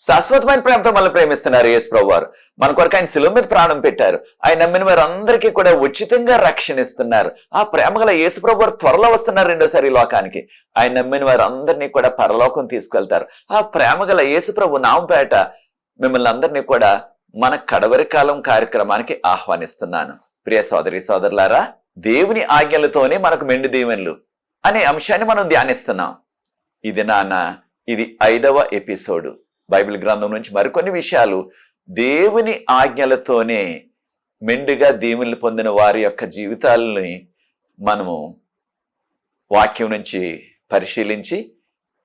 శాశ్వతమైన ప్రేమతో మనల్ని ప్రేమిస్తున్నారు యేసు ప్రభువారు. మన కొరకు ఆయన శిలువ మీద ప్రాణం పెట్టారు. ఆయన నమ్మిన వారందరికీ కూడా ఉచితంగా రక్షణ ఇస్తున్నారు. ఆ ప్రేమ గల యేసు ప్రభువారు త్వరలో వస్తున్నారు రెండోసారి ఈ లోకానికి. ఆయన నమ్మిన వారందరినీ కూడా పరలోకం తీసుకెళ్తారు. ఆ ప్రేమ గల యేసు ప్రభు నామపేట మిమ్మల్ని అందరినీ కూడా మన కడవరి కాలం కార్యక్రమానికి ఆహ్వానిస్తున్నాను. ప్రియ సోదరి సోదరులారా, దేవుని ఆజ్ఞలతోనే మనకు మెండు దీవెనలు అనే అంశాన్ని మనం ధ్యానిస్తున్నాం. ఇది 5వ ఎపిసోడు. బైబిల్ గ్రంథం నుంచి మరికొన్ని విషయాలు దేవుని ఆజ్ఞలతోనే మెండుగా దీవెనలు పొందిన వారి యొక్క జీవితాలని మనము వాక్యం నుంచి పరిశీలించి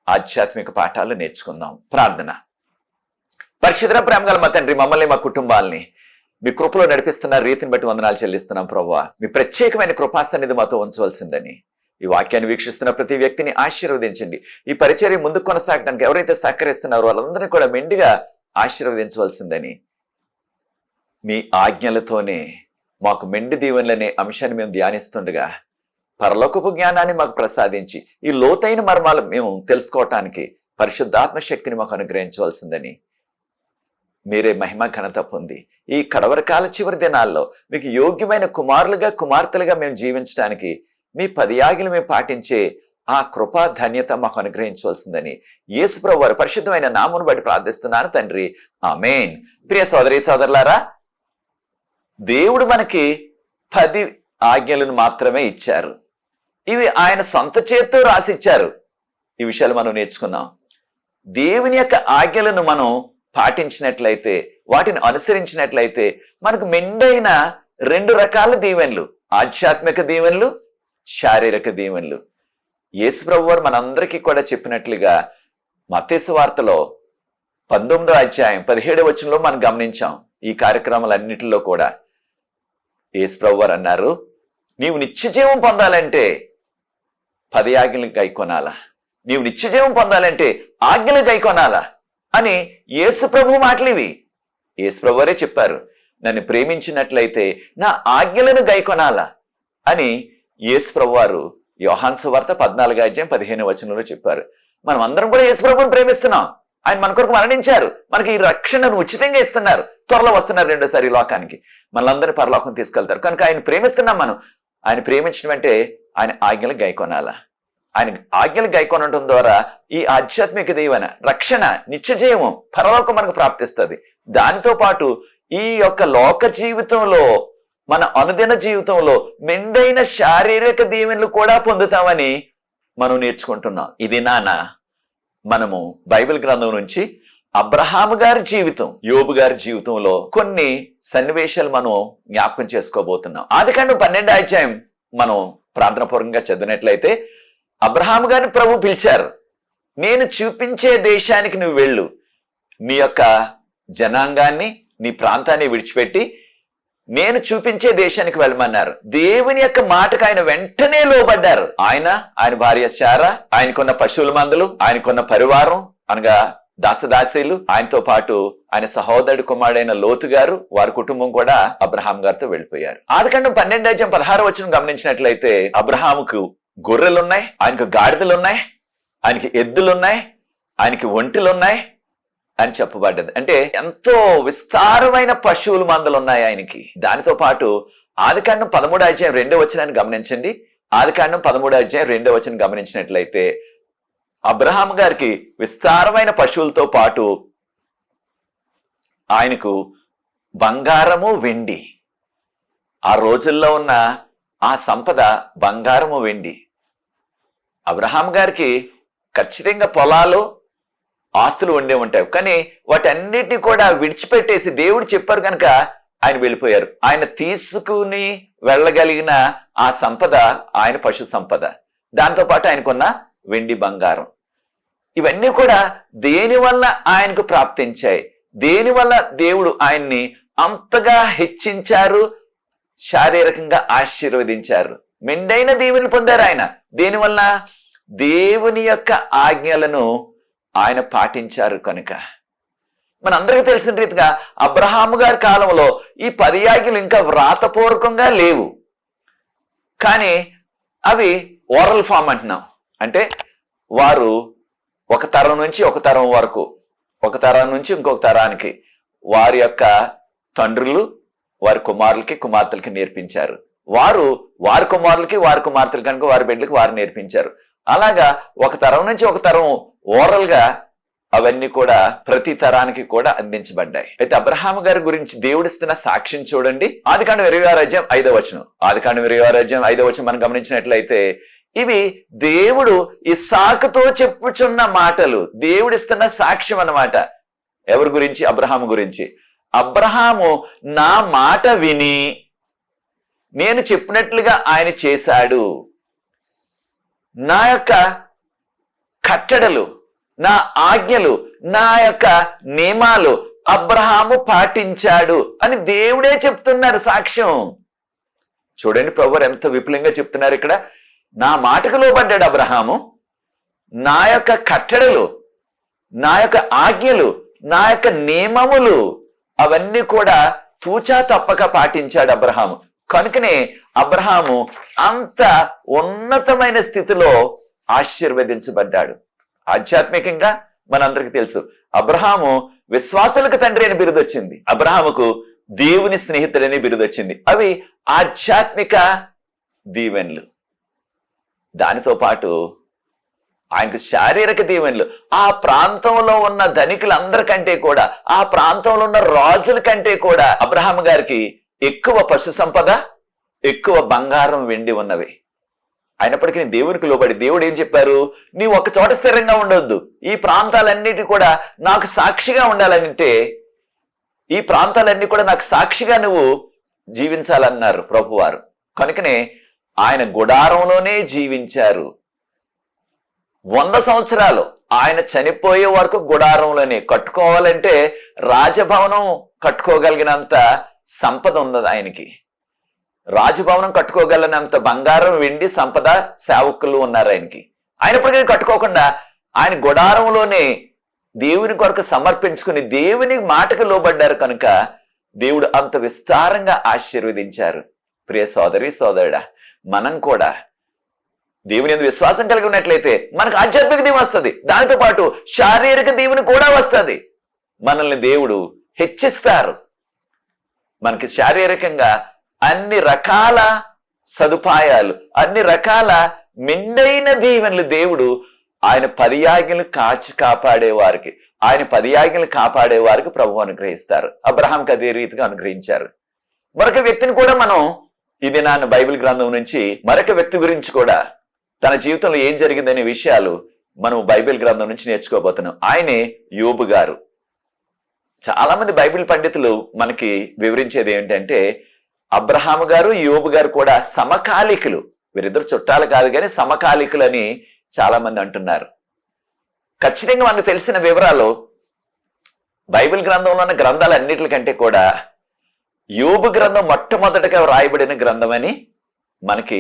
ఆధ్యాత్మిక పాఠాలు నేర్చుకుందాం. ప్రార్థన. పరిశుద్ధ ప్రేమగల మా తండ్రి, మమ్మల్ని మా కుటుంబాలని మీ కృపలో నడిపిస్తున్న రీతిని బట్టి వందనాలు చెల్లిస్తున్నాం ప్రభువా. మీ ప్రత్యేకమైన కృపాసన్నిధి మాతో ఉంచవలసిందని ఈ వాక్యాన్ని వీక్షిస్తున్న ప్రతి వ్యక్తిని ఆశీర్వదించండి. ఈ పరిచర్య ముందుకు కొనసాగడానికి ఎవరైతే సహకరిస్తున్నారో వాళ్ళందరినీ కూడా మెండుగా ఆశీర్వదించవలసిందని, మీ ఆజ్ఞలతోనే మాకు మెండు దీవెనలనే అంశాన్ని మేము ధ్యానిస్తుండగా పరలోకపు జ్ఞానాన్ని మాకు ప్రసాదించి ఈ లోతైన మర్మాలు మేము తెలుసుకోవటానికి పరిశుద్ధాత్మ శక్తిని మాకు అనుగ్రహించవలసిందని, మీరే మహిమ ఘనత పొంది ఈ కడవరి కాల చివరి దినాల్లో మీకు యోగ్యమైన కుమారులుగా కుమార్తెలుగా మేము జీవించడానికి మీ 10 ఆజ్ఞలు మేము పాటించే ఆ కృపా ధన్యత మాకు అనుగ్రహించవలసిందని యేసు ప్రభువు వారి పరిశుద్ధమైన నామమును బట్టి ప్రార్థిస్తున్నాను తండ్రి, ఆమేన్. ప్రియ సోదరి సోదరులారా, దేవుడు మనకి 10 ఆజ్ఞలను మాత్రమే ఇచ్చారు. ఇవి ఆయన సొంత చేత్తో రాసిచ్చారు. ఈ విషయాలు మనం నేర్చుకుందాం. దేవుని యొక్క ఆజ్ఞలను మనం పాటించినట్లయితే, వాటిని అనుసరించినట్లయితే మనకు మెండైన 2 రకాల దీవెనలు, ఆధ్యాత్మిక దీవెనలు, శారీరక దీవెనలు. యేసు ప్రభువారు మనందరికీ కూడా చెప్పినట్లుగా మత్తయి సువార్తలో 19వ అధ్యాయం 17వ వచనంలో మనం గమనించాం. ఈ కార్యక్రమాలన్నిటిలో కూడా యేసు ప్రభువారు అన్నారు, నీవు నిత్యజీవం పొందాలంటే 10 ఆజ్ఞలు గైకొనాలా, నీవు నిత్యజీవం పొందాలంటే ఆజ్ఞలు గైకొనాలా అని యేసు ప్రభు మాటలు ఇవి. యేసు ప్రభువారే చెప్పారు, నన్ను ప్రేమించినట్లయితే నా ఆజ్ఞలను గైకొనాలా అని యేసు ప్రభువారు యోహాను సువార్త 14వ అధ్యాయం 15వ వచనంలో చెప్పారు. మనం అందరం కూడా యేసు ప్రభువుని ప్రేమిస్తున్నాం. ఆయన మన కొరకు మరణించారు, మనకి ఈ రక్షణను ఉచితంగా ఇస్తున్నారు. త్వరలో వస్తున్నారు రెండోసారి ఈ లోకానికి, మనలందరినీ పరలోకం తీసుకెళ్తారు. కనుక ఆయన ప్రేమిస్తున్నాం. మనం ఆయన ప్రేమించడం అంటే ఆయన ఆజ్ఞలు గైకొనాలా. ఆయన ఆజ్ఞలు గైకొనడం ద్వారా ఈ ఆధ్యాత్మిక దీవెన, రక్షణ, నిత్యజీవం, పరలోకం మనకు ప్రాప్తిస్తుంది. దానితో పాటు ఈ యొక్క లోక జీవితంలో, మన అనుదిన జీవితంలో మెండైన శారీరక దీవెనలు కూడా పొందుతామని మనం నేర్చుకుంటున్నాం. ఇది మనము బైబిల్ గ్రంథం నుంచి అబ్రహాము గారి జీవితం, యోబు గారి జీవితంలో కొన్ని సన్నివేశాలు మనం జ్ఞాపకం చేసుకోబోతున్నాం. ఆదికాండం 12వ అధ్యాయం మనం ప్రార్థనాపూర్వకంగా చదివినట్లయితే, అబ్రహాము గారిని ప్రభు పిలిచారు. నేను చూపించే దేశానికి నువ్వు వెళ్ళు, నీ యొక్క జనాంగాన్ని, నీ ప్రాంతాన్ని విడిచిపెట్టి నేను చూపించే దేశానికి వెళ్ళమన్నారు. దేవుని యొక్క మాటకు ఆయన వెంటనే లోబడ్డారు. ఆయన భార్య శారా, ఆయనకున్న పశువుల మందలు, ఆయనకున్న పరివారం అనగా దాసదాసీలు, ఆయనతో పాటు ఆయన సహోదరుడు కుమారుడైన లోతు గారు, వారి కుటుంబం కూడా అబ్రహాం గారితో వెళ్ళిపోయారు. ఆదికాండం 12వ అధ్యాయం 16వ వచనం గమనించినట్లయితే, అబ్రహాముకు గొర్రెలున్నాయి, ఆయనకు గాడిదలున్నాయి, ఆయనకి ఎద్దులున్నాయి, ఆయనకి ఒంటెలున్నాయి అని చెప్పబడ్డది. అంటే ఎంతో విస్తారమైన పశువుల మందలు ఉన్నాయి ఆయనకి. దానితో పాటు ఆదికాండం 13వ అధ్యాయం 2వ వచనాన్ని గమనించండి. ఆదికాండం 13వ అధ్యాయం 2వ వచనం గమనించినట్లయితే, అబ్రహాం గారికి విస్తారమైన పశువులతో పాటు ఆయనకు బంగారము, వెండి, ఆ రోజుల్లో ఉన్న ఆ సంపద బంగారము, వెండి. అబ్రహాం గారికి ఖచ్చితంగా పొలాలు, ఆస్తులు ఉండే ఉంటాయి. కానీ వాటన్నిటిని కూడా విడిచిపెట్టేసి దేవుడు చెప్పారు కనుక ఆయన వెళ్ళిపోయారు. ఆయన తీసుకుని వెళ్ళగలిగిన ఆ సంపద ఆయన పశు సంపద, దాంతో పాటు ఆయనకున్న వెండి, బంగారం, ఇవన్నీ కూడా దేని వల్ల ఆయనకు ప్రాప్తించాయి, దేని వల్ల దేవుడు ఆయన్ని అంతగా హెచ్చించారు, శారీరకంగా ఆశీర్వదించారు, మెండైన దీవెనలు పొందారు ఆయన. దేనివల్ల? దేవుని యొక్క ఆజ్ఞలను ఆయన పాటించారు కనుక. మనందరికీ తెలిసిన రీతిగా అబ్రహాము గారి కాలంలో ఈ 10 ఆజ్ఞలు ఇంకా వ్రాతపూర్వకంగా లేవు, కానీ అవి ఓరల్ ఫామ్ అంటున్నాం. అంటే వారు ఒక తరం నుంచి ఒక తరం వరకు ఒక తరం నుంచి ఇంకొక తరానికి వారి యొక్క తండ్రులు వారి కుమారులకి కుమార్తెలకి నేర్పించారు. వారు వారి కుమారులకి వారి కుమార్తెలు కనుక వారి బిడ్డలకి వారు నేర్పించారు. అలాగా ఒక తరం నుంచి ఒక తరం ఓరల్ గా అవన్నీ కూడా ప్రతి తరానికి కూడా అందించబడ్డాయి. అయితే అబ్రహాము గారి గురించి దేవుడిస్తున్న సాక్ష్యం చూడండి. ఆదికాండం 26:5. ఆదికాండం 26:5 మనం గమనించినట్లయితే ఇవి దేవుడు ఇస్సాకుతో చెప్పుచున్న మాటలు, దేవుడిస్తున్న సాక్ష్యం అన్నమాట. ఎవరి గురించి? అబ్రహాము గురించి. అబ్రహాము నా మాట విని నేను చెప్పినట్లుగా ఆయన చేశాడు, నా యొక్క కట్టడలు, నా ఆజ్ఞలు, నా యొక్క నియమాలు అబ్రహాము పాటించాడు అని దేవుడే చెప్తున్నారు సాక్ష్యం. చూడండి ప్రభువు ఎంత విపులంగా చెప్తున్నారు ఇక్కడ. నా మాటకు లోబడ్డాడు అబ్రహాము, నా యొక్క కట్టడలు, నా యొక్క ఆజ్ఞలు, నా యొక్క నియమములు అవన్నీ కూడా తూచా తప్పక పాటించాడు అబ్రహాము. కనుకనే అబ్రహాము అంత ఉన్నతమైన స్థితిలో ఆశీర్వదించబడ్డాడు. ఆధ్యాత్మికంగా మనందరికి తెలుసు అబ్రహాము విశ్వాసులకు తండ్రి అని బిరుదొచ్చింది, అబ్రహాముకు దేవుని స్నేహితుడని బిరుదొచ్చింది. అవి ఆధ్యాత్మిక దీవెనలు. దానితో పాటు ఆయనకు శారీరక దీవెనలు. ఆ ప్రాంతంలో ఉన్న ధనికులందరికంటే కూడా, ఆ ప్రాంతంలో ఉన్న రాజుల కంటే కూడా అబ్రహాము గారికి ఎక్కువ పశు సంపద, ఎక్కువ బంగారం, వెండి ఉన్నవి. అయినప్పటికీ దేవునికి లోబడి దేవుడు ఏం చెప్పారు? నీవు ఒక చోట స్థిరంగా ఉండొద్దు, ఈ ప్రాంతాలన్నిటి కూడా నాకు సాక్షిగా ఉండాలంటే, ఈ ప్రాంతాలన్నీ కూడా నాకు సాక్షిగా నువ్వు జీవించాలన్నారు ప్రభువారు. కనుకనే ఆయన గుడారంలోనే జీవించారు. 100 సంవత్సరాలు ఆయన చనిపోయే వరకు గుడారంలోనే. కట్టుకోవాలంటే రాజభవనం కట్టుకోగలిగినంత సంపద ఉన్నది ఆయనకి. రాజభవనం కట్టుకోగలిగినంత బంగారం, వెండి, సంపద, సేవకులు ఉన్నారు ఆయనకి. అయినప్పటికీ కట్టుకోకుండా ఆయన గుడారంలోనే దేవుని కొరకు సమర్పించుకుని దేవుని మాటకు లోబడ్డారు. కనుక దేవుడు అంత విస్తారంగా ఆశీర్వదించారు. ప్రియ సోదరి సోదరుడా, మనం కూడా దేవుని యందు విశ్వాసం కలిగి ఉన్నట్లయితే మనకు ఆధ్యాత్మిక దీవెన వస్తుంది, దానితో పాటు శారీరక దీవెన కూడా వస్తుంది. మనల్ని దేవుడు హెచ్చిస్తారు. మనకి శారీరకంగా అన్ని రకాల సదుపాయాలు, అన్ని రకాల మెండైన దీవెనలు దేవుడు ఆయన 10 ఆజ్ఞలు కాపాడే వారికి, ఆయన 10 ఆజ్ఞలు కాపాడే వారికి ప్రభువు అనుగ్రహిస్తారు. అబ్రహాంకి అదే రీతిగా అనుగ్రహించారు. మరొక వ్యక్తిని కూడా మనం ఇది నాన్న బైబిల్ గ్రంథం నుంచి మరొక వ్యక్తి గురించి కూడా తన జీవితంలో ఏం జరిగిందనే విషయాలు మనం బైబిల్ గ్రంథం నుంచి నేర్చుకోబోతున్నాం. ఆయనే యోబు గారు. చాలా మంది బైబిల్ పండితులు మనకి వివరించేది ఏంటంటే అబ్రహాము గారు, యోబు గారు కూడా సమకాలికులు. వీరిద్దరు చుట్టాలు కాదు కానీ సమకాలికులు అని చాలా మంది అంటున్నారు. ఖచ్చితంగా మనకు తెలిసిన వివరాలు బైబిల్ గ్రంథంలో ఉన్న గ్రంథాలన్నిటికంటే కూడా యోబు గ్రంథం మొట్టమొదటిగా వ్రాయబడిన గ్రంథం అని మనకి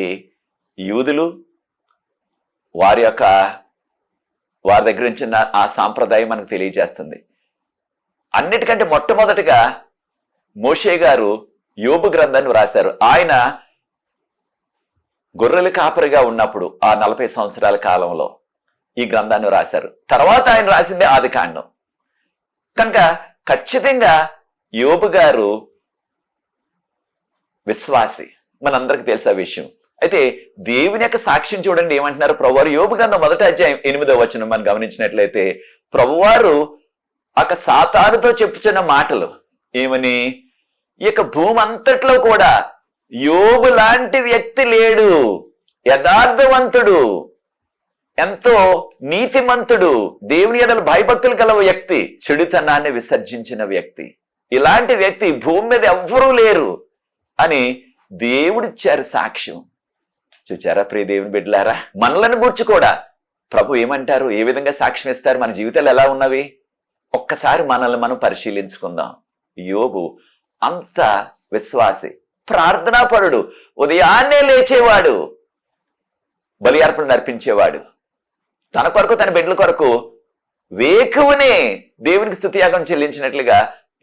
యూదులు వారి దగ్గర నుంచి ఆ సాంప్రదాయం మనకు తెలియజేస్తుంది. అన్నిటికంటే మొట్టమొదటిగా మోషే గారు యోబు గ్రంథాన్ని వ్రాశారు. ఆయన గొర్రెల కాపరిగా ఉన్నప్పుడు ఆ 40 సంవత్సరాల కాలంలో ఈ గ్రంథాన్ని రాశారు. తర్వాత ఆయన రాసిందే ఆదికాండం. కనుక ఖచ్చితంగా యోబు గారు విశ్వాసి, మనందరికి తెలుసు ఆ విషయం. అయితే దేవుని యొక్క సాక్ష్యం చూడండి ఏమంటున్నారు ప్రభువారు. యోబు గ్రంథం 1వ అధ్యాయం 8వ వచనం మనం గమనించినట్లయితే ప్రభువారు సాతానుతో చెప్పుచున్న మాటలు ఏమని, ఈ యొక్క భూమి అంతట్లో కూడా యోబు లాంటి వ్యక్తి లేడు, యథార్థవంతుడు, ఎంతో నీతిమంతుడు, దేవుని ఎడల భయభక్తులు కల వ్యక్తి, చెడుతనాన్ని విసర్జించిన వ్యక్తి, ఇలాంటి వ్యక్తి భూమి మీద ఎవ్వరూ లేరు అని దేవుడిచ్చారు సాక్ష్యం. చూచారా ప్రియ దేవుని బిడ్డలారా, మనలను గూర్చి కూడా ప్రభు ఏమంటారు, ఏ విధంగా సాక్ష్యం ఇస్తారు, మన జీవితాలు ఎలా ఉన్నవి ఒక్కసారి మనల్ని మనం పరిశీలించుకుందాం. యోబు అంత విశ్వాసి, ప్రార్థనాపరుడు, ఉదయాన్నే లేచేవాడు, బలి అర్పణ అర్పించేవాడు, తన కొరకు తన బిడ్డల కొరకు వేకువనే దేవునికి స్తుతియాగం చెల్లించినట్లుగా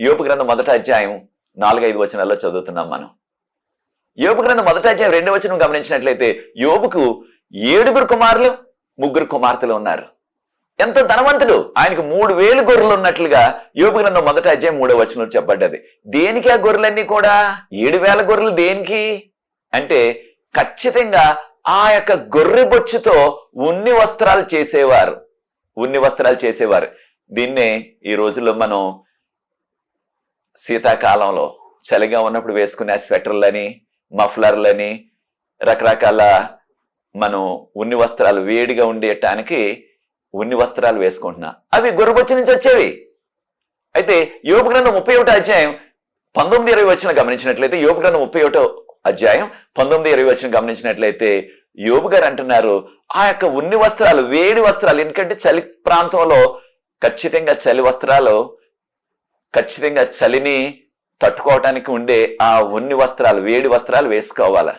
యోబు గ్రంథం 1వ అధ్యాయం 4-5 వచనాల్లో చదువుతున్నాం మనం. యోబు గ్రంథం 1వ అధ్యాయం 2వ వచనం గమనించినట్లయితే యోబుకు 7 కుమారులు 3 కుమార్తెలు ఉన్నారు. ఎంతో ధనవంతుడు. ఆయనకు 3000 గొర్రెలు ఉన్నట్లుగా యోబు గ్రంథం 1వ అధ్యాయం 3వ వచనంలో చెప్పబడ్డది. దేనికి ఆ గొర్రెలన్నీ కూడా? 7000 గొర్రెలు దేనికి అంటే ఖచ్చితంగా ఆ యొక్క గొర్రె బొచ్చుతో ఉన్ని వస్త్రాలు చేసేవారు. దీన్నే ఈ రోజుల్లో మనం శీతాకాలంలో చలిగా ఉన్నప్పుడు వేసుకునే స్వెటర్లని, మఫ్లర్లని, రకరకాల మనం ఉన్ని వస్త్రాలు వేడిగా ఉండేటానికి ఉన్ని వస్త్రాలు వేసుకుంటున్నాం. అవి గొర్రెబొచ్చు నుంచి వచ్చేవి. అయితే యోబు గ్రంథం 31వ అధ్యాయం 19-20 వచనం గమనించినట్లయితే, యోబు గ్రంథం 31వ అధ్యాయం 19-20 వచనం గమనించినట్లయితే యోబు గారు అంటున్నారు, ఆ యొక్క ఉన్ని వస్త్రాలు, వేడి వస్త్రాలు, ఎందుకంటే చలి ప్రాంతంలో ఖచ్చితంగా చలిని తట్టుకోవటానికి ఉండే ఆ ఉన్ని వస్త్రాలు, వేడి వస్త్రాలు వేసుకోవాలి.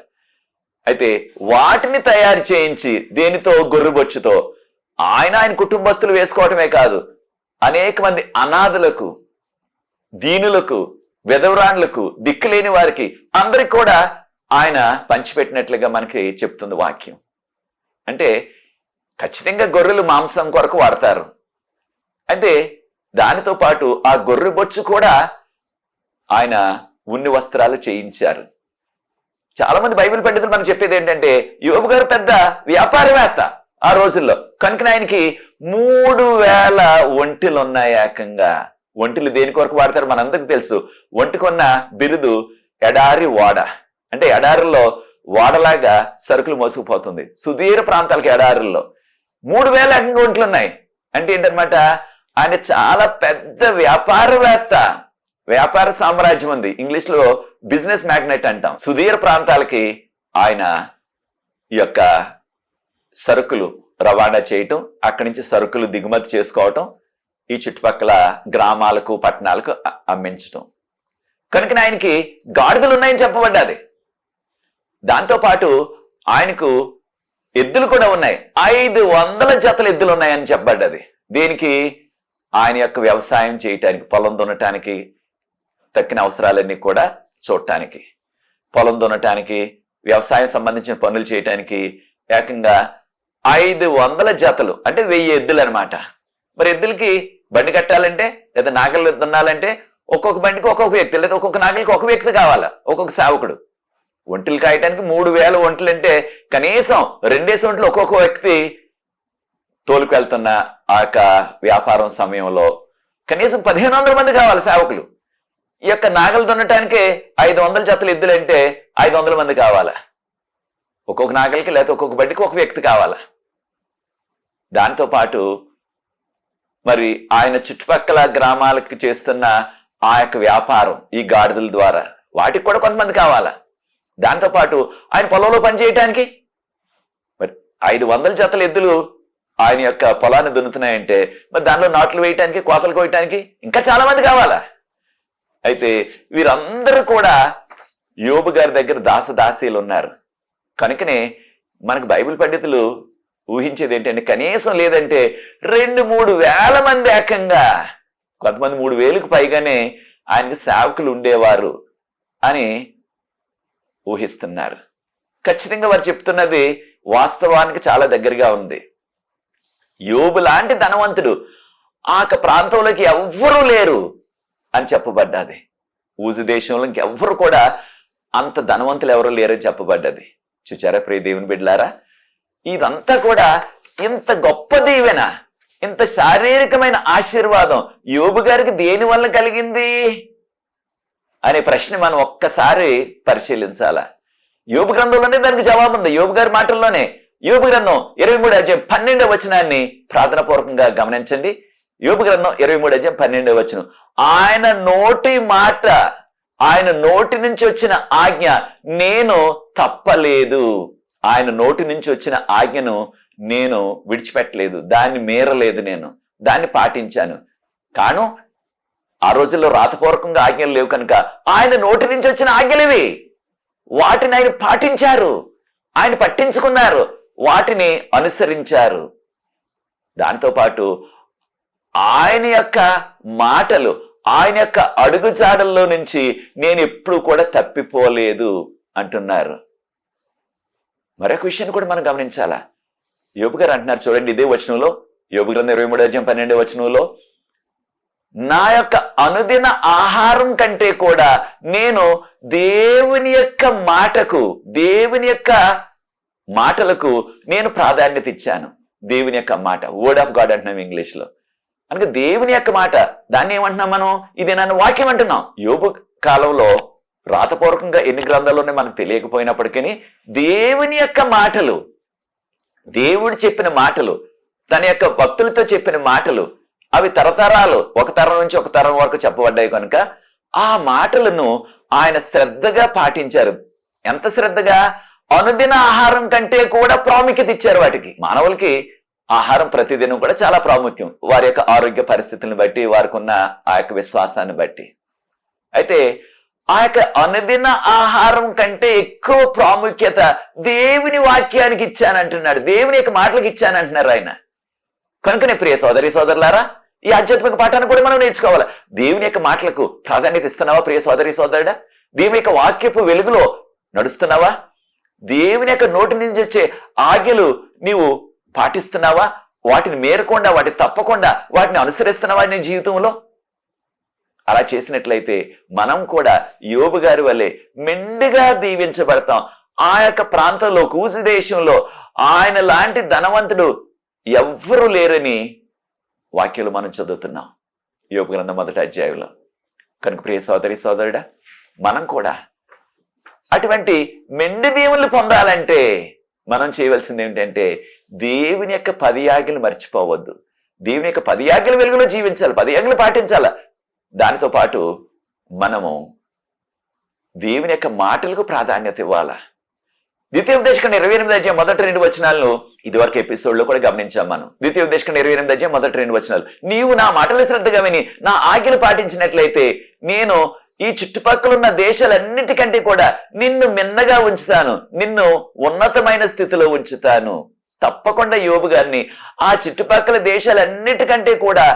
అయితే వాటిని తయారు చేయించి దేనితో? గొర్రెబొచ్చుతో. ఆయన కుటుంబస్తులు వేసుకోవటమే కాదు, అనేక మంది అనాథులకు, దీనులకు, విధవరాండ్లకు, దిక్కులేని వారికి అందరికి కూడా ఆయన పంచిపెట్టినట్లుగా మనకి చెప్తుంది వాక్యం. అంటే ఖచ్చితంగా గొర్రెలు మాంసం కొరకు వాడతారు. అయితే దానితో పాటు ఆ గొర్రె బొచ్చు కూడా ఆయన ఉన్ని వస్త్రాలు చేయించారు. చాలా మంది బైబిల్ పండితులు మనకు చెప్పేది ఏంటంటే, యోబు గారు పెద్ద వ్యాపారవేత్త ఆ రోజుల్లో, కనుక ఆయనకి 3000 ఒంటెలు ఉన్నాయి. ఏకంగా ఒంటెలు దేని కొరకు వాడతారు మనందరికి తెలుసు. ఒంటికొన్న బిరుదు ఎడారి ఓడ. అంటే ఎడారుల్లో ఓడలాగా సరుకులు మోసుకుపోతుంది సుదీర ప్రాంతాలకి. ఎడారుల్లో 3000 ఏకంగా ఒంటెలు ఉన్నాయి. అంటే ఏంటనమాట, ఆయన చాలా పెద్ద వ్యాపారవేత్త. వ్యాపార సామ్రాజ్యం ఉంది. ఇంగ్లీష్ లో బిజినెస్ మ్యాగ్నెట్ అంటాం. సుదీర ప్రాంతాలకి ఆయన ఈ యొక్క సరుకులు రవాణా చేయటం, అక్కడి నుంచి సరుకులు దిగుమతి చేసుకోవటం, ఈ చుట్టుపక్కల గ్రామాలకు, పట్టణాలకు అమ్మించటం. కనుక ఆయనకి గాడిదలు ఉన్నాయని చెప్పబడ్డది. దాంతోపాటు ఆయనకు ఎద్దులు కూడా ఉన్నాయి. 500 జతల ఎద్దులు ఉన్నాయని చెప్పబడ్డది. దేనికి? ఆయన యొక్క వ్యవసాయం చేయటానికి, పొలం దున్నటానికి, తక్కిన అవసరాలన్నీ కూడా చూడటానికి, పొలం దున్నటానికి, వ్యవసాయం సంబంధించిన పనులు చేయటానికి ఏకంగా 500 జతలు, అంటే 1000 ఎద్దులు అనమాట. మరి ఎద్దులకి బండి కట్టాలంటే, లేదా నాగలు దున్నాలంటే ఒక్కొక్క బండికి ఒక్కొక్క వ్యక్తి, లేదా ఒక్కొక్క నాగలికి ఒక వ్యక్తి కావాలా, ఒక్కొక్క సేవకుడు. ఒంటెలు కాయటానికి 3000 ఒంటెలు అంటే కనీసం 2 ఒంటెలు ఒక్కొక్క వ్యక్తి తోలుకు వెళ్తున్న ఆ యొక్క వ్యాపారం సమయంలో కనీసం 1500 మంది కావాలి సేవకులు. ఈ యొక్క నాగలు దున్నటానికే 500 జతలు ఎద్దులు అంటే 500 మంది కావాలా. ఒక్కొక్క నాగలికి లేకపోతే ఒక్కొక్క బండికి ఒక వ్యక్తి కావాలా. దాంతో పాటు మరి ఆయన చుట్టుపక్కల గ్రామాలకి చేస్తున్న ఆ యొక్క వ్యాపారం, ఈ గాడిదల ద్వారా, వాటికి కూడా కొంతమంది కావాలా. దాంతో పాటు ఆయన పొలంలో పనిచేయటానికి మరి 500 జతల ఎద్దులు ఆయన యొక్క పొలాన్ని దున్నుతున్నాయంటే, మరి దానిలో నాట్లు వేయటానికి, కోతలు కోయటానికి ఇంకా చాలా మంది కావాలా. అయితే వీరందరూ కూడా యోబు గారి దగ్గర దాసదాసీలు ఉన్నారు. కనుకనే మనకు బైబిల్ పండితులు ఊహించేది ఏంటంటే, కనీసం లేదంటే 2-3 వేల మంది ఏకంగా, కొంతమంది 3000కు పైగానే ఆయనకు సేవకులు ఉండేవారు అని ఊహిస్తున్నారు. ఖచ్చితంగా వారు చెప్తున్నది వాస్తవానికి చాలా దగ్గరగా ఉంది. యోబు లాంటి ధనవంతుడు ఆ ప్రాంతంలోకి ఎవ్వరూ లేరు అని చెప్పబడ్డది. ఊజు దేశంలో ఇంకెవ్వరు కూడా అంత ధనవంతులు ఎవరు లేరని చెప్పబడ్డది. చూచారా ప్రియ దేవుని బిడ్డలారా, ఇదంతా కూడా ఇంత గొప్ప దీవెన, ఇంత శారీరకమైన ఆశీర్వాదం యోబు గారికి దేని వల్ల కలిగింది అనే ప్రశ్న మనం ఒక్కసారి పరిశీలించాలా. యోబు గ్రంథంలోనే దానికి జవాబు ఉంది. యోబు గారి మాటల్లోనే. యోబు గ్రంథం 23వ అధ్యాయం 12వ వచనాన్ని ప్రార్థనాపూర్వకంగా గమనించండి. యోబు గ్రంథం 23వ అధ్యాయం 12వ వచనం, ఆయన నోటి మాట, ఆయన నోటి నుంచి వచ్చిన ఆజ్ఞ నేను తప్పలేదు. ఆయన నోటి నుంచి వచ్చిన ఆజ్ఞను నేను విడిచిపెట్టలేదు, దాన్ని మీరలేదు, నేను దాన్ని పాటించాను. కాను ఆ రోజుల్లో రాతపూర్వకంగా ఆజ్ఞలు లేవు కనుక ఆయన నోటి నుంచి వచ్చిన ఆజ్ఞలివి. వాటిని ఆయన పాటించారు, ఆయన పట్టించుకున్నారు, వాటిని అనుసరించారు. దాంతోపాటు ఆయన యొక్క మాటలు, ఆయన యొక్క అడుగుజాడల్లో నుంచి నేను ఎప్పుడు కూడా తప్పిపోలేదు అంటున్నారు. మరొక విషయాన్ని కూడా మనం గమనించాలా. యోబు గారు అంటున్నారు చూడండి, ఇదే వచనంలో, యోబు గ్రంథం 23:12 నా యొక్క అనుదిన ఆహారం కంటే కూడా నేను దేవుని యొక్క మాటలకు నేను ప్రాధాన్యత ఇచ్చాను. దేవుని యొక్క మాట, వర్డ్ ఆఫ్ గాడ్ అంటున్నాం ఇంగ్లీష్ లో. అందుకే దేవుని యొక్క మాట, దాన్ని ఏమంటున్నాం మనం? ఇది నన్ను వాక్యం అంటున్నాం. యోబు కాలంలో రాతపూర్వకంగా ఎన్ని గ్రంథాల్లోనే మనకు తెలియకపోయినప్పటికీ దేవుని యొక్క మాటలు, దేవుడు చెప్పిన మాటలు, తన యొక్క భక్తులతో చెప్పిన మాటలు, అవి తరతరాలు, ఒక తరం నుంచి ఒక తరం వరకు చెప్పబడ్డాయి కనుక ఆ మాటలను ఆయన శ్రద్ధగా పాటించారు. ఎంత శ్రద్ధగా? అనుదిన ఆహారం కంటే కూడా ప్రాముఖ్యత ఇచ్చారు వాటికి. మానవులకి ఆహారం ప్రతిదినం కూడా చాలా ప్రాముఖ్యం, వారి యొక్క ఆరోగ్య పరిస్థితులను బట్టి, వారికి ఉన్న ఆ యొక్క విశ్వాసాన్ని బట్టి. అయితే ఆ యొక్క అనుదిన ఆహారం కంటే ఎక్కువ ప్రాముఖ్యత దేవుని వాక్యానికి ఇచ్చానంటున్నాడు, దేవుని యొక్క మాటలకు ఇచ్చానంటున్నారు ఆయన. కనుకనే ప్రియ సోదరి సోదరులారా, ఈ ఆధ్యాత్మిక పాఠాన్ని కూడా మనం నేర్చుకోవాలి. దేవుని యొక్క మాటలకు ప్రాధాన్యత ఇస్తున్నావా ప్రియ సోదరి సోదరుడా? దేవుని యొక్క వాక్యపు వెలుగులో నడుస్తున్నావా? దేవుని యొక్క నోటి నుంచి వచ్చే ఆజ్ఞలు నీవు పాటిస్తున్నావా? వాటిని మేరకుండా, వాటిని తప్పకుండా, వాటిని అనుసరిస్తున్నావా నీ జీవితంలో? అలా చేసినట్లయితే మనం కూడా యోబు గారి వల్లే మెండుగా దీవించబడతాం. ఆ యొక్క ప్రాంతంలో, కూసి దేశంలో ఆయన లాంటి ధనవంతుడు ఎవ్వరూ లేరని వాక్యాలు మనం చదువుతున్నాం యోబు గ్రంథం 1వ అధ్యాయంలో. కనుక ప్రియ సోదరి సోదరుడా, మనం కూడా అటువంటి మెండు దీవులు పొందాలంటే మనం చేయవలసింది ఏంటంటే దేవుని యొక్క 10 ఆజ్ఞలు మర్చిపోవద్దు. దేవుని యొక్క 10 ఆజ్ఞల వెలుగులో జీవించాలి, 10 ఆజ్ఞలు పాటించాలి. దానితో పాటు మనము దేవుని యొక్క మాటలకు ప్రాధాన్యత ఇవ్వాలి. ద్వితీయోపదేశకాండం 28 మొదటి 2 వచనాలను ఇదివరకు ఎపిసోడ్ లో కూడా గమనించాం మనం. ద్వితీయోపదేశకాండం 28 మొదటి 2 వచనాలు, నీవు నా మాటలు శ్రద్ధగా విని నా ఆజ్ఞలు పాటించినట్లయితే నేను ఈ చుట్టుపక్కల ఉన్న దేశాలన్నిటికంటే కూడా నిన్ను మిన్నగా ఉంచుతాను, నిన్ను ఉన్నతమైన స్థితిలో ఉంచుతాను. తప్పకుండా యోబు గారిని ఆ చుట్టుపక్కల దేశాలన్నిటికంటే కూడా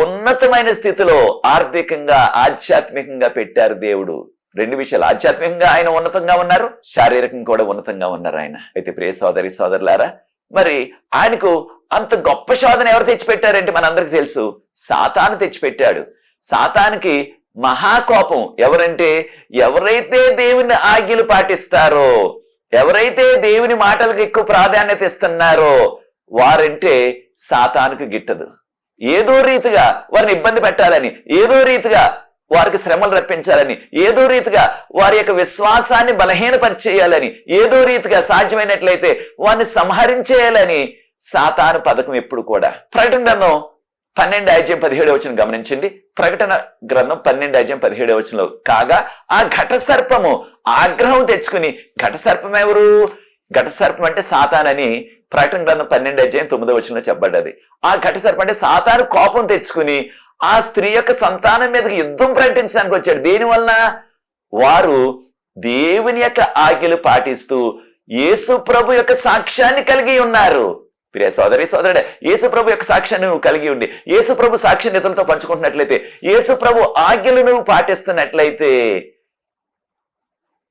ఉన్నతమైన స్థితిలో ఆర్థికంగా, ఆధ్యాత్మికంగా పెట్టారు దేవుడు. 2 విషయాలు, ఆధ్యాత్మికంగా ఆయన ఉన్నతంగా ఉన్నారు, శారీరకంగా కూడా ఉన్నతంగా ఉన్నారు ఆయన. అయితే ప్రియ సోదరి సోదరులారా, మరి ఆయనకు అంత గొప్ప శోధన ఎవరు తెచ్చిపెట్టారంటే మనందరికి తెలుసు, సాతాను తెచ్చిపెట్టాడు. సాతానికి మహాకోపం. ఎవరంటే ఎవరైతే దేవుని ఆజ్ఞలు పాటిస్తారో, ఎవరైతే దేవుని మాటలకు ఎక్కువ ప్రాధాన్యత ఇస్తున్నారో వారంటే సాతానుకు గిట్టదు. ఏదో రీతిగా వారిని ఇబ్బంది పెట్టాలని, ఏదో రీతిగా వారికి శ్రమలు రప్పించాలని, ఏదో రీతిగా వారి యొక్క విశ్వాసాన్ని బలహీనపరిచేయాలని, ఏదో రీతిగా సాధ్యమైనట్లయితే వారిని సంహరించేయాలని సాతాను పథకం ఎప్పుడు కూడా. ప్రకటన గ్రంథం 12:17 గమనించండి. ప్రకటన గ్రంథం 12:17 కాగా ఆ ఘట సర్పము ఆగ్రహం తెచ్చుకుని, ఘట సర్పం ఎవరు? ఘట సర్పం అంటే సాతానని ప్రకటన గ్రంథం 12:9 చెప్పబడ్డది. ఆ ఘట సర్పం అంటే సాతాను కోపం తెచ్చుకుని ఆ స్త్రీ యొక్క సంతానం మీదకి యుద్ధం ప్రకటించడానికి వచ్చాడు. దేని వలన? వారు దేవుని యొక్క ఆజ్ఞలు పాటిస్తూ యేసు ప్రభు యొక్క సాక్ష్యాన్ని కలిగి ఉన్నారు. ప్రియ సోదరి సోదరుడే, యేసు ప్రభు యొక్క సాక్ష్యాన్ని నువ్వు కలిగి ఉండి యేసు ప్రభు సాక్ష్యాన్ని ఇతరులతో పంచుకుంటున్నట్లయితే, యేసు ప్రభు ఆజ్ఞలు నువ్వు పాటిస్తున్నట్లయితే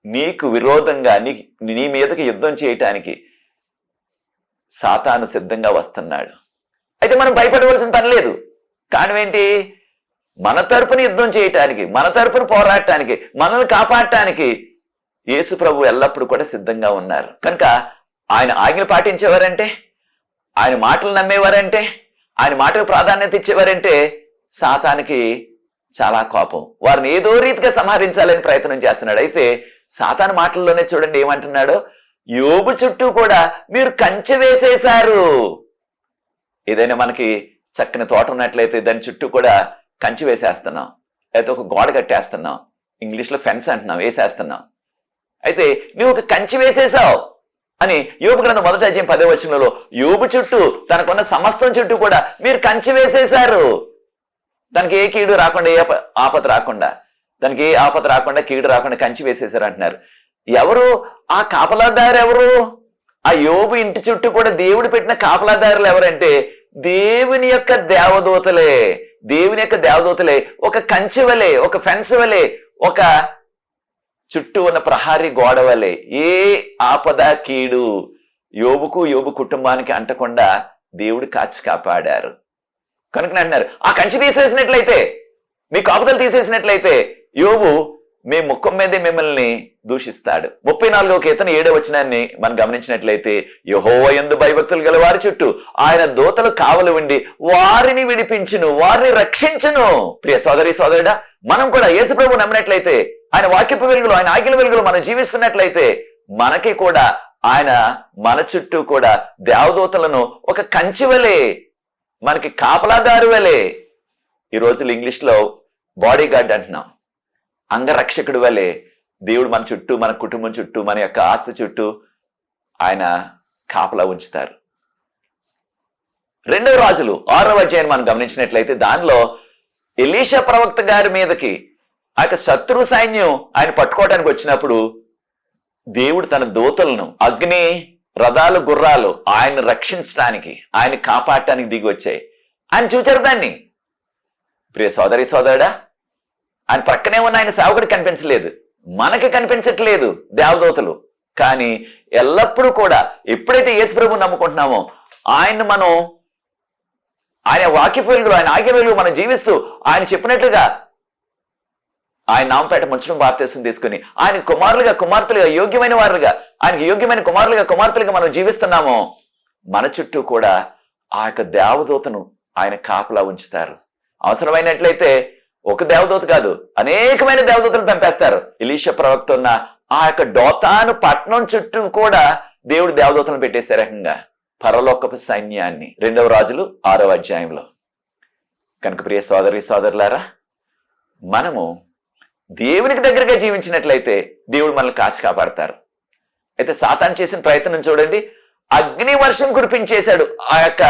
నీకు విరోధంగా నీ మీదకి యుద్ధం చేయటానికి సాతాను సిద్ధంగా వస్తున్నాడు. అయితే మనం భయపడవలసిన పని లేదు. కారణం ఏంటి? మన తరపున యుద్ధం చేయటానికి, మన తరపున పోరాడటానికి, మనల్ని కాపాడటానికి యేసు ప్రభు ఎల్లప్పుడూ కూడా సిద్ధంగా ఉన్నారు. కనుక ఆయన ఆజ్ఞలు పాటించేవారంటే, ఆయన మాటలు నమ్మేవారంటే, ఆయన మాటకు ప్రాధాన్యత ఇచ్చేవారంటే సాతానికి చాలా కోపం. వారిని ఏదో రీతిగా సంహరించాలని ప్రయత్నం చేస్తున్నాడు. అయితే సాతాను మాటల్లోనే చూడండి ఏమంటున్నాడో, యోబు చుట్టూ కూడా మీరు కంచె వేసేశారు. ఏదైనా మనకి చక్కని తోట ఉన్నట్లయితే దాని చుట్టూ కూడా కంచె వేసేస్తున్నాం, అయితే ఒక గోడ కట్టేస్తున్నాం, ఇంగ్లీష్లో ఫెన్స్ అంటున్నాం, వేసేస్తున్నాం. అయితే నువ్వు ఒక కంచె వేసేసావు అని యోబు గ్రంథం 1వ అధ్యాయం 10వ వచనంలో యోబు చుట్టూ, తనకున్న సమస్తం చుట్టూ కూడా మీరు కంచె వేసేశారు. తనకి ఏ కీడు రాకుండా, ఏ ఆపద రాకుండా, తనకి ఏ ఆపద రాకుండా, కీడు రాకుండా కంచె వేసేశారు అంటున్నారు. ఎవరు ఆ కాపలాదారు? ఎవరు? ఆ యోబు ఇంటి చుట్టూ కూడా దేవుడు పెట్టిన కాపలాదారులు ఎవరంటే దేవుని యొక్క దేవదూతలే. దేవుని యొక్క దేవదూతలే ఒక కంచె వలె, ఒక ఫెన్స్ వలె, ఒక చుట్టూ ఉన్న ప్రహారీ గోడ వలె ఏ ఆపద కీడు యోబుకు, యోబు కుటుంబానికి అంటకుండా దేవుడు కాచి కాపాడారు. కనుక అంటున్నారు, ఆ కంచి తీసివేసినట్లయితే, మీ కాపుదలు తీసేసినట్లయితే యోబు మీ ముఖం మీదే మిమ్మల్ని దూషిస్తాడు. 34వ కీర్తన 7వ వచనాన్ని మనం గమనించినట్లయితే, యెహోవా యందు భయభక్తులు గల వారి చుట్టూ ఆయన దూతలు కావలి ఉండి వారిని విడిపించును, వారిని రక్షించును. ప్రియ సోదరి సోదరుడా, మనం కూడా యేసు ప్రభు నమ్మినట్లయితే, ఆయన వాక్యపు వెలుగులో, ఆయన ఆజ్ఞల వెలుగులో మనం జీవిస్తున్నట్లయితే, మనకి కూడా ఆయన మన చుట్టూ కూడా దేవదూతలను ఒక కంచి వలె, మనకి కాపలాదారు వలె, ఈ రోజులు ఇంగ్లీష్ లో బాడీ గార్డ్ అంటున్నాం, అంగరక్షకుడు వలె దేవుడు మన చుట్టూ, మన కుటుంబం చుట్టూ, మన యొక్క ఆస్తి చుట్టూ ఆయన కాపలా ఉంచుతారు. 2వ రాజులు 6వ అధ్యాయం మనం గమనించినట్లయితే, దానిలో ఎలీషా ప్రవక్త గారి మీదకి ఆ యొక్క శత్రు సైన్యం ఆయన పట్టుకోవడానికి వచ్చినప్పుడు దేవుడు తన దూతలను, అగ్ని రథాలు, గుర్రాలు ఆయన రక్షించడానికి, ఆయన కాపాడటానికి దిగి వచ్చాయి. ఆయన చూచారు దాన్ని. ప్రియ సోదరి సోదరుడా, ఆయన ప్రక్కనే ఉన్న ఆయన సేవకుడికి కనిపించలేదు, మనకి కనిపించట్లేదు దేవదూతలు. కానీ ఎల్లప్పుడూ కూడా ఎప్పుడైతే యేసు ప్రభువుని నమ్ముకుంటున్నామో, ఆయన్ని మనం ఆయన వాక్యపు వెలుగులో, ఆయన ఆజ్ఞ వెలుగులో మనం జీవిస్తూ ఆయన చెప్పినట్లుగా ఆయన నామపేట ముంచడం బాప్తీసం తీసుకుని ఆయన కుమారులుగా, కుమార్తెలుగా, యోగ్యమైన వారులుగా, ఆయనకి యోగ్యమైన కుమారులుగా, కుమార్తెలుగా మనం జీవిస్తున్నామో, మన చుట్టూ కూడా ఆ యొక్క దేవదూతను ఆయన కాపలా ఉంచుతారు. అవసరమైనట్లయితే ఒక దేవదూత కాదు, అనేకమైన దేవదూతలు పంపేస్తారు. ఎలీషా ప్రవక్త ఉన్న ఆ యొక్క డోతాను పట్టణం చుట్టూ కూడా దేవుడు దేవదూతలను పెట్టేసే రకంగా పరలోకపు సైన్యాన్ని. 2వ రాజులు 6వ అధ్యాయంలో. కనుక ప్రియ సోదరి సోదరులారా, మనము దేవునికి దగ్గరగా జీవించినట్లయితే దేవుడు మనల్ని కాచి కాపాడతారు. అయితే సాతాను చేసిన ప్రయత్నం చూడండి, అగ్ని వర్షం కురిపించేశాడు ఆ యొక్క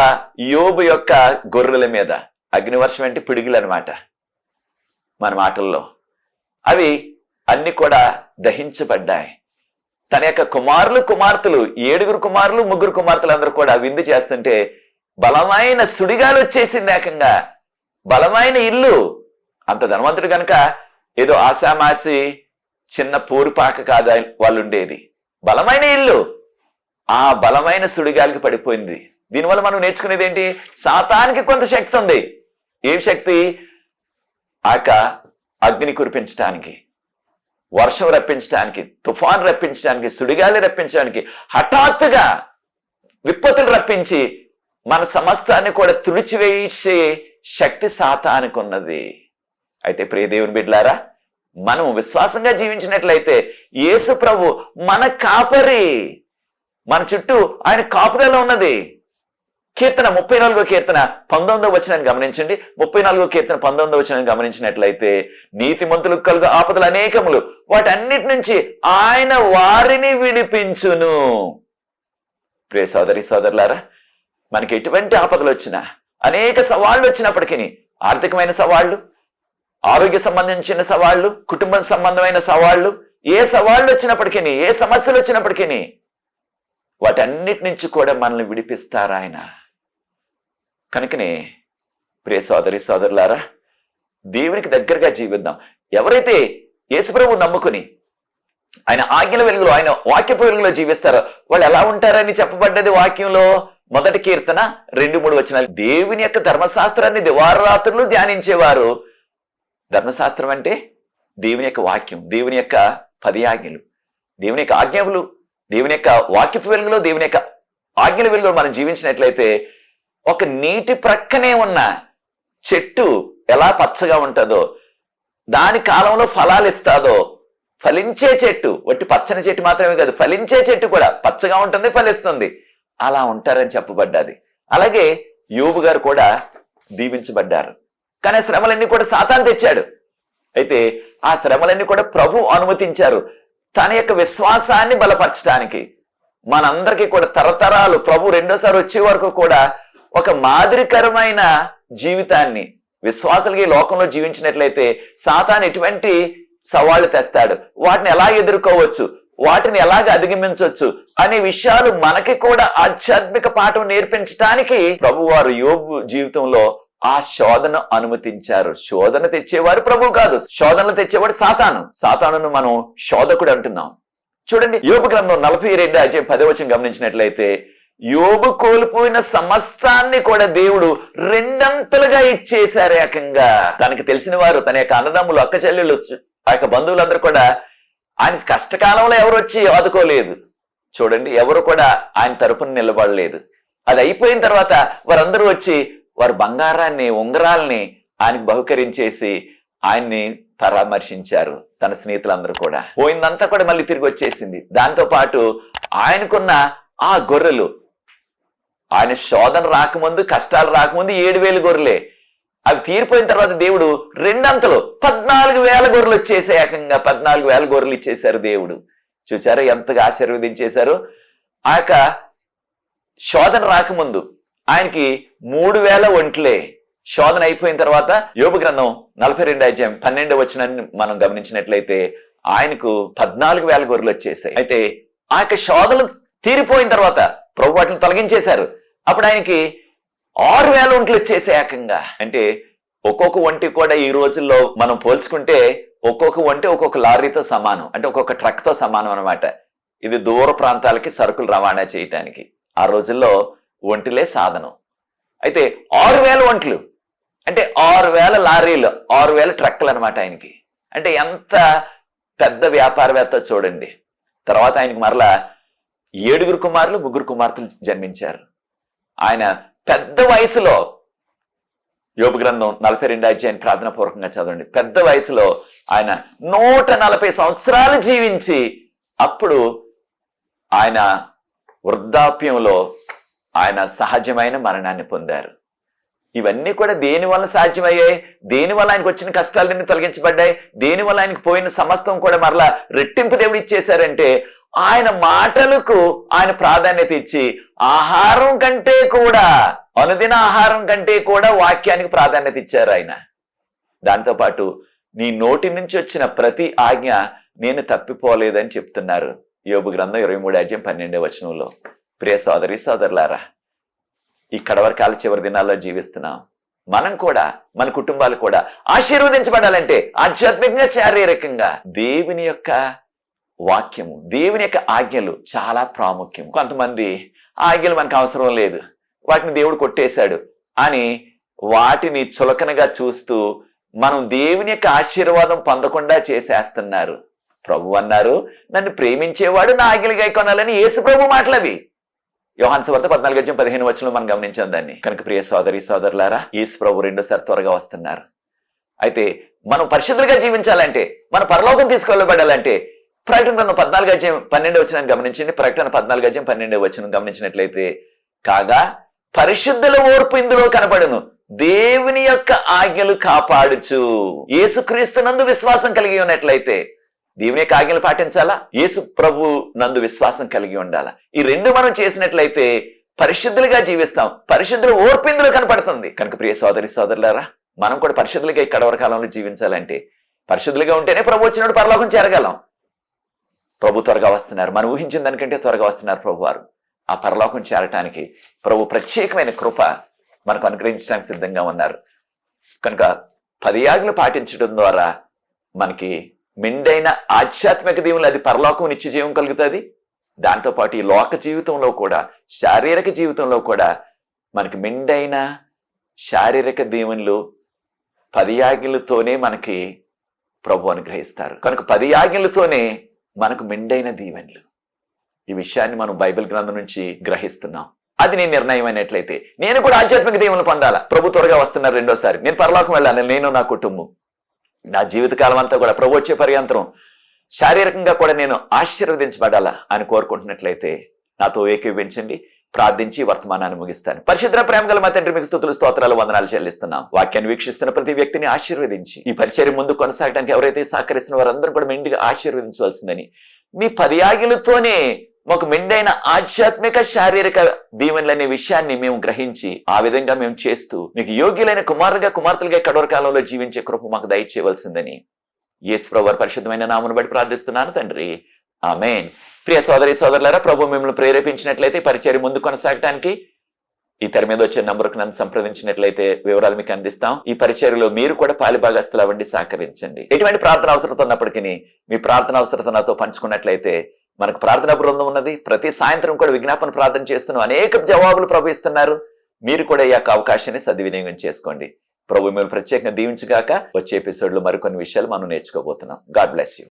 యోబు యొక్క గొర్రెల మీద. అగ్ని వర్షం అంటే పిడుగులు అనమాట మన మాటల్లో. అవి అన్ని కూడా దహించబడ్డాయి. తన యొక్క కుమారులు, కుమార్తెలు, 7 కుమారులు, 3 కుమార్తెలు అందరూ కూడా విందు చేస్తుంటే బలమైన సుడిగాలు వచ్చేసింది. ఏకంగా బలమైన ఇల్లు. అంత ధనవంతుడు కనుక ఏదో ఆశామాసి చిన్న పూరిపాక కాదు వాళ్ళు ఉండేది, బలమైన ఇల్లు. ఆ బలమైన సుడిగాలికి పడిపోయింది. దీనివల్ల మనం నేర్చుకునేది ఏంటి? సాతానికి కొంత శక్తి ఉంది. ఏం శక్తి? ఆక అగ్ని కురిపించడానికి, వర్షం రప్పించడానికి, తుఫాను రప్పించడానికి, సుడిగాలి రప్పించడానికి, హఠాత్తుగా విపత్తులు రప్పించి మన సమస్తాన్ని కూడా తుడిచివేసే శక్తి సాతానికి ఉన్నది. అయితే ప్రియ దేవుని బిడ్డలారా, మనం విశ్వాసంగా జీవించినట్లయితే యేసు ప్రభు మన కాపరి, మన చుట్టూ ఆయన కాపుదల ఉన్నది. కీర్తన 34వ కీర్తన 19వ వచనాన్ని గమనించండి. 34వ కీర్తన 19వ వచనాన్ని గమనించినట్లయితే, నీతిమంతులకు కలుగు ఆపదలు అనేకములు, వాటన్నిటి నుంచి ఆయన వారిని విడిపించును. ప్రియ సోదరి సోదరులారా, మనకి ఎటువంటి ఆపదలు వచ్చినా, అనేక సవాళ్లు వచ్చినప్పటికీ, ఆర్థికమైన సవాళ్లు, ఆరోగ్య సంబంధించిన సవాళ్లు, కుటుంబ సంబంధమైన సవాళ్లు, ఏ సవాళ్లు వచ్చినప్పటికీ, ఏ సమస్యలు వచ్చినప్పటికీ వాటన్నిటి నుంచి కూడా మనల్ని విడిపిస్తారు ఆయన. కనుకనే ప్రియ సోదరి సోదరులారా, దేవునికి దగ్గరగా జీవిద్దాం. ఎవరైతే యేసుప్రభువు నమ్ముకుని ఆయన ఆజ్ఞల వెలుగులో, ఆయన వాక్యపు వెలుగులో జీవిస్తారో వాళ్ళు ఎలా ఉంటారని చెప్పబడ్డది వాక్యంలో. 1వ కీర్తన 2-3 వచనాలు. దేవుని యొక్క ధర్మశాస్త్రాన్ని దివారాత్రులు ధ్యానించేవారు. ధర్మశాస్త్రం అంటే దేవుని యొక్క వాక్యం, దేవుని యొక్క 10 ఆజ్ఞలు, దేవుని యొక్క ఆజ్ఞలు, దేవుని యొక్క వాక్యపు వెలుగులో, దేవుని యొక్క ఆజ్ఞల వెలుగులో మనం జీవించినట్లయితే ఒక నీటి ప్రక్కనే ఉన్న చెట్టు ఎలా పచ్చగా ఉంటుందో, దాని కాలంలో ఫలాలు ఇస్తాదో, ఫలించే చెట్టు, ఒట్టి పచ్చని చెట్టు మాత్రమే కాదు, ఫలించే చెట్టు కూడా పచ్చగా ఉంటుంది, ఫలిస్తుంది. అలా ఉంటారని చెప్పబడ్డది. అలాగే యోబు గారు కూడా దీవించబడ్డారు. కానీ ఆ శ్రమలన్నీ కూడా సాతాను తెచ్చాడు. అయితే ఆ శ్రమలన్నీ కూడా ప్రభు అనుమతించారు తన యొక్క విశ్వాసాన్ని బలపరచడానికి. మనందరికీ కూడా తరతరాలు ప్రభు రెండోసారి వచ్చే వరకు కూడా ఒక మాదిరికరమైన జీవితాన్ని విశ్వాసులకి లోకంలో జీవించినట్లయితే సాతాను ఎటువంటి సవాళ్లు తెస్తాడు, వాటిని ఎలా ఎదుర్కోవచ్చు, వాటిని ఎలాగ అధిగమించవచ్చు అనే విషయాలు మనకి కూడా ఆధ్యాత్మిక పాఠం నేర్పించడానికి ప్రభువారు యోబు జీవితంలో ఆ శోధన అనుమతించారు. శోధన తెచ్చేవారు ప్రభు కాదు, శోధనలు తెచ్చేవాడు సాతాను. సాతానును మనం శోధకుడు అంటున్నాం. చూడండి, యోబు గ్రంథం 42 అధ్యాయం 10వ వచనం గమనించినట్లయితే, యోబు కోల్పోయిన సమస్తాన్ని కూడా దేవుడు రెండంతలుగా ఇచ్చేశారు. ఏకంగా తనకి తెలిసిన వారు, తన యొక్క అన్నదమ్ములు, అక్క చెల్లెళ్ళు, ఆ యొక్క బంధువులందరూ కూడా ఆయనకి కష్టకాలంలో ఎవరు వచ్చి ఆదుకోలేదు. చూడండి, ఎవరు కూడా ఆయన తరపున నిలబడలేదు. అది అయిపోయిన తర్వాత వారందరూ వచ్చి వారి బంగారాన్ని, ఉంగరాల్ని ఆయనకు బహుకరించేసి ఆయన్ని పరామర్శించారు. తన స్నేహితులందరూ కూడా పోయిందంతా కూడా మళ్ళీ తిరిగి వచ్చేసింది. దాంతో పాటు ఆయనకున్న ఆ గొర్రెలు, ఆయన శోధన రాకముందు, కష్టాలు రాకముందు 7,000 గొర్రెలే. అవి తీరిపోయిన తర్వాత దేవుడు రెండంతలు 14,000 గొర్రెలు వచ్చేసాయి. ఏకంగా 14,000 గొర్రెలు ఇచ్చేశారు దేవుడు. చూచారు ఎంతగా ఆశీర్వదించేశారు. ఆ యొక్క శోధన రాకముందు ఆయనకి 3,000 ఒంట్లే. శోధన అయిపోయిన తర్వాత యోబు గ్రంథం 42 అధ్యాయం 12 వచనాన్ని మనం గమనించినట్లయితే ఆయనకు 14,000 గొర్రెలు వచ్చేసాయి. అయితే ఆ యొక్క శోధనలు తీరిపోయిన తర్వాత ప్రభు వాటిని తొలగించేశారు. అప్పుడు ఆయనకి 6,000 ఒంట్లు వచ్చేసాయి ఏకంగా. అంటే ఒక్కొక్క ఒంటి కూడా ఈ రోజుల్లో మనం పోల్చుకుంటే ఒక్కొక్క ఒంటి ఒక్కొక్క లారీతో సమానం, అంటే ఒక్కొక్క ట్రక్ తో సమానం అనమాట. ఇది దూర ప్రాంతాలకి సరుకులు రవాణా చేయటానికి ఆ రోజుల్లో ఒంటిలే సాధనం. అయితే 6,000 ఒంట్లు అంటే 6,000 లారీలు, 6,000 ట్రక్కులు అనమాట ఆయనకి. అంటే ఎంత పెద్ద వ్యాపారవేత్త చూడండి. తర్వాత ఆయనకి మరలా 7 కుమారులు, 3 కుమార్తెలు జన్మించారు. ఆయన పెద్ద వయసులో, యోబు గ్రంథం 42 అధ్యాయం ప్రార్థన పూర్వకంగా చదవండి. పెద్ద వయసులో ఆయన 140 సంవత్సరాలు జీవించి అప్పుడు ఆయన వృద్ధాప్యంలో ఆయన సహజమైన మరణాన్ని పొందారు. ఇవన్నీ కూడా దేని వల్ల సాధ్యమయ్యాయి? దేని వల్ల ఆయనకు వచ్చిన కష్టాలన్నీ తొలగించబడ్డాయి? దేని వల్ల ఆయనకు పోయిన సమస్తం కూడా మరలా రెట్టింపు దేవుడు ఇచ్చేశారంటే ఆయన మాటలకు ఆయన ప్రాధాన్యత ఇచ్చి ఆహారం కంటే కూడా, అనుదిన ఆహారం కంటే కూడా వాక్యానికి ప్రాధాన్యత ఇచ్చారు ఆయన. దాంతో పాటు నీ నోటి నుంచి వచ్చిన ప్రతి ఆజ్ఞ నేను తప్పిపోలేదని చెప్తున్నారు యోబు గ్రంథం 23 అధ్యాయం 12 వచనంలో. ప్రియ సోదరి సోదరులారా, ఈ కడవరకాల చివరి దినాల్లో జీవిస్తున్నాం. మనం కూడా, మన కుటుంబాలు కూడా ఆశీర్వదించబడాలంటే ఆధ్యాత్మికంగా, శారీరకంగా దేవుని యొక్క వాక్యము, దేవుని యొక్క ఆజ్ఞలు చాలా ప్రాముఖ్యం. కొంతమంది ఆజ్ఞలు మనకు అవసరం లేదు, వాటిని దేవుడు కొట్టేశాడు అని వాటిని చులకనగా చూస్తూ మనం దేవుని యొక్క ఆశీర్వాదం పొందకుండా చేసేస్తున్నారు. ప్రభు అన్నారు, నన్ను ప్రేమించేవాడు నా ఆజ్ఞలు గైకొనాలని. యేసు ప్రభు మాటలవి. యోహాను సువార్త 14 అధ్యాయం 15 వచనంలో మనం గమనించాం దాన్ని. కనుక ప్రియ సోదరి సోదరులారా, యేసు ప్రభు రెండోసారి త్వరగా వస్తున్నారు. అయితే మనం పరిశుద్ధులుగా జీవించాలంటే, మన పరలోకం తీసుకెళ్ళబడాలంటే ప్రకటన గ్రంథం 14 అధ్యాయం 12 వచనాన్ని గమనించండి. ప్రకటన 14 అధ్యాయం 12 వచనం గమనించినట్లయితే, కాగా పరిశుద్ధుల ఓర్పు ఇందులో కనపడును, దేవుని యొక్క ఆజ్ఞలు కాపాడుచు. యేసుక్రీస్తు నందు విశ్వాసం కలిగి ఉన్నట్లయితే దేవుని యొక్క ఆజ్ఞలు పాటించాలా, యేసు ప్రభు నందు విశ్వాసం కలిగి ఉండాలా. ఈ రెండు మనం చేసినట్లయితే పరిశుద్ధులుగా జీవిస్తాం. పరిశుద్ధుల ఓర్పు ఇందులో కనపడుతుంది. కనుక ప్రియ సోదరి సోదరులారా, మనం కూడా పరిశుద్ధులుగా ఈ కడవర కాలంలో జీవించాలంటే, పరిశుద్ధులుగా ఉంటేనే ప్రభు వచ్చినప్పుడు పరలోకం చేరగలం. ప్రభు త్వరగా వస్తున్నారు. మనం ఊహించిన దానికంటే త్వరగా వస్తున్నారు ప్రభు వారు. ఆ పరలోకం చేరటానికి ప్రభు ప్రత్యేకమైన కృప మనకు అనుగ్రహించడానికి సిద్ధంగా ఉన్నారు. కనుక 10 ఆజ్ఞలు పాటించడం ద్వారా మనకి మెండైన ఆధ్యాత్మిక దీవులు, అది పరలోకం నిత్య జీవం కలుగుతుంది. దాంతోపాటు ఈ లోక జీవితంలో కూడా, శారీరక జీవితంలో కూడా మనకి మెండైన శారీరక దీవెనలు 10 ఆజ్ఞలతోనే మనకి ప్రభు అనుగ్రహిస్తారు. కనుక 10 ఆజ్ఞలతోనే మనకు మెండైన దీవెనలు. ఈ విషయాన్ని మనం బైబిల్ గ్రంథం నుంచి గ్రహిస్తున్నాం. అది నేను నిర్ణయం అయినట్లయితే నేను కూడా ఆధ్యాత్మిక దీవెనలు పొందాలా. ప్రభు త్వరగా వస్తున్నారు రెండోసారి. నేను పరలోకం వెళ్ళాలి, నేను నా కుటుంబం, నా జీవితకాలం అంతా కూడా ప్రభు వచ్చే పర్యంతరం శారీరకంగా కూడా నేను ఆశీర్వదించబడాలా అని కోరుకుంటున్నట్లయితే నాతో ఏకీభవించండి. ప్రార్థించి వర్తమానాన్ని ముగిస్తాను. పరిశుద్ధ ప్రేమ గల మా తండ్రి, మీకు స్తుతులు స్తోత్రాలు వందనాలు చెల్లిస్తున్నాం. వాక్యాన్ని వీక్షిస్తున్న ప్రతి వ్యక్తిని ఆశీర్వదించి ఈ పరిచర్య ముందు కొనసాగడానికి ఎవరైతే సహకరిస్తున్న వారందరూ కూడా మెండుగా ఆశీర్వదించవలసిందని, మీ 10 ఆజ్ఞలతోనే మాకు మెండైన ఆధ్యాత్మిక శారీరక దీవెనలనే విషయాన్ని మేము గ్రహించి ఆ విధంగా మేము చేస్తూ మీకు యోగ్యులైన కుమారులుగా కుమార్తెలుగా కడవర కాలంలో జీవించే కృప మాకు దయచేయవలసిందని యేసు ప్రభువు వారి పరిశుద్ధమైన నామమును బట్టి ప్రార్థిస్తున్నాను తండ్రి, ఆమేన్. ప్రియ సోదరి సోదరులారా, ప్రభు మిమ్మల్ని ప్రేరేపించినట్లయితే పరిచర్య ముందు కొనసాగటానికి ఈ తెర మీద వచ్చే నంబర్కు నన్ను సంప్రదించినట్లయితే వివరాలు మీకు అందిస్తాం. ఈ పరిచర్యలో మీరు కూడా పాలిభాగస్తులు అవ్వండి, సహకరించండి. ఎటువంటి ప్రార్థన అవసరత ఉన్నప్పటికీ మీ ప్రార్థన అవసరత నాతో పంచుకున్నట్లయితే మనకు ప్రార్థనా బృందం ఉన్నది. ప్రతి సాయంత్రం కూడా విజ్ఞాపన ప్రార్థన చేస్తున్నాం. అనేక జవాబులు ప్రభు ఇస్తున్నారు. మీరు కూడా ఈ యొక్క అవకాశాన్ని సద్వినియోగం చేసుకోండి. ప్రభు మిమ్మల్ని ప్రత్యేకంగా దీవించుగాక. వచ్చే ఎపిసోడ్లో మరికొన్ని విషయాలు మనం నేర్చుకోబోతున్నాం. God bless you.